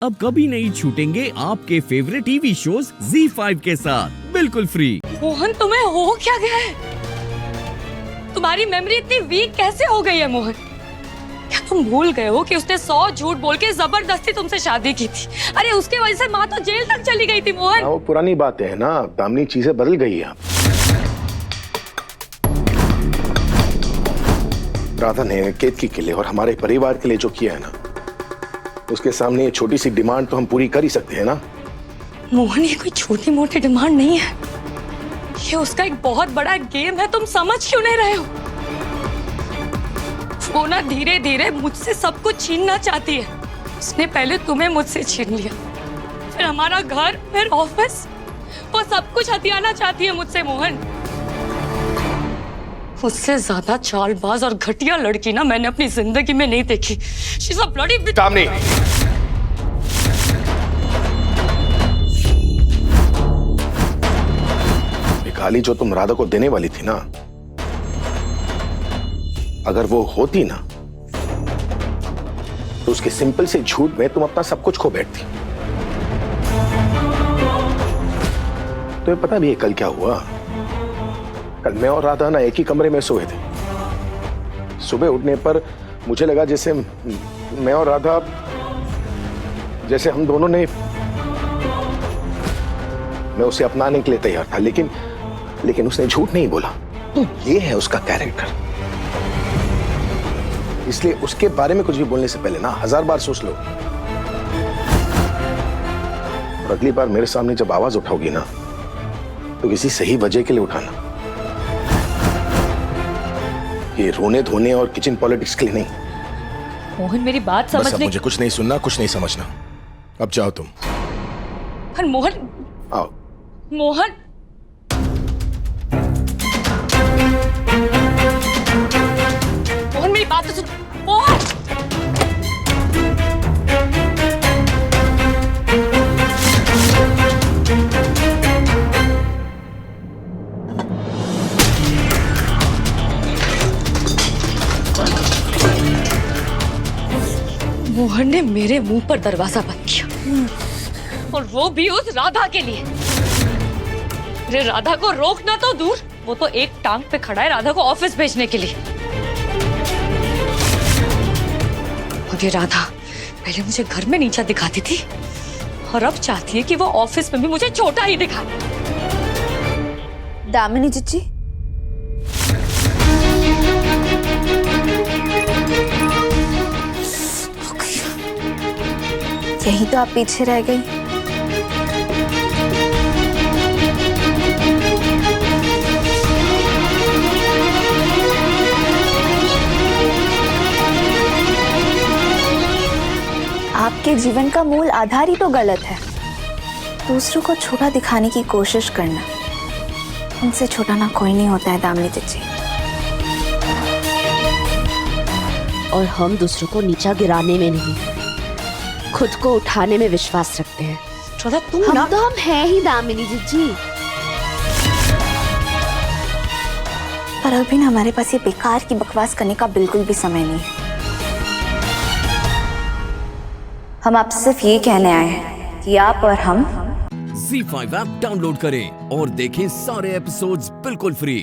अब कभी नहीं छूटेंगे आपके फेवरेट टीवी शोज ZEE5 के साथ बिल्कुल फ्री। मोहन, तुम्हें हो क्या गया है? तुम्हारी मेमोरी इतनी वीक कैसे हो गई है मोहन? क्या तुम भूल गए हो कि उसने 100 झूठ बोल के जबरदस्ती तुमसे शादी की थी? अरे उसके वजह से माँ तो जेल तक चली गई थी मोहन। वो पुरानी बातें हैं ना दामिनी, चीजें बदल गई है। राधा ने केतकी के लिए और हमारे परिवार के लिए जो किया है ना, उसके सामने ये छोटी सी डिमांड तो हम पूरी कर ही सकते हैं ना। मोहन, ये कोई छोटी मोटी डिमांड नहीं है, ये उसका एक बहुत बड़ा गेम है। तुम समझ क्यों नहीं रहे हो? वो ना धीरे धीरे मुझसे सब कुछ छीनना चाहती है। उसने पहले तुम्हें मुझसे छीन लिया, फिर हमारा घर, फिर ऑफिस, वो सब कुछ हथियाना चाहती है मुझसे मोहन। उससे ज्यादा चालबाज और घटिया लड़की ना मैंने अपनी जिंदगी में नहीं देखी। She's a bloody bitch। Damini, गाली जो तुम राधा को देने वाली थी ना, अगर वो होती ना तो उसके सिंपल से झूठ में तुम अपना सब कुछ खो बैठती। तुम्हें पता भी है कल क्या हुआ? कल मैं और राधा ना एक ही कमरे में सोए थे। सुबह उठने पर मुझे लगा जैसे मैं और राधा, जैसे हम दोनों ने, मैं उसे अपनाने के लिए तैयार था, लेकिन उसने झूठ नहीं बोला। तो ये है उसका कैरेक्टर। इसलिए उसके बारे में कुछ भी बोलने से पहले ना 1000 बार सोच लो। और अगली बार मेरे सामने जब आवाज उठाओगी ना, तो किसी सही वजह के लिए उठाना। ये रोने धोने और किचन पॉलिटिक्स के लिए नहीं। मोहन, मेरी बात समझ ले। मुझे कुछ नहीं सुनना, कुछ नहीं समझना। अब जाओ तुम। मोहन, आओ। मोहन, मोहन मेरी बात तो सुन। मोहन, मोहन ने मेरे मुंह पर दरवाजा बंद किया, और वो भी उस राधा के लिए। अरे राधा को रोकना तो दूर, वो तो एक टांग पे खड़ा है राधा को ऑफिस भेजने के लिए। और ये राधा पहले मुझे घर में नीचा दिखाती थी, और अब चाहती है कि वो ऑफिस में भी मुझे छोटा ही दिखाए। दामिनी जीजी, यही तो आप पीछे रह गई। आपके जीवन का मूल आधार ही तो गलत है। दूसरों को छोटा दिखाने की कोशिश करना। उनसे छोटा ना कोई नहीं होता है दामिनी जीजी। और हम दूसरों को नीचा गिराने में नहीं, खुद को उठाने में विश्वास रखते हैं। राधा, तुम हम तो हम हैं ही दामिनी जीजी। पर अभी ना हमारे पास ये बेकार की बकवास करने का बिल्कुल भी समय नहीं है। हम आपसे सिर्फ ये कहने आए हैं कि आप और हम ZEE5 ऐप डाउनलोड करें और देखें सारे एपिसोड्स बिल्कुल फ्री।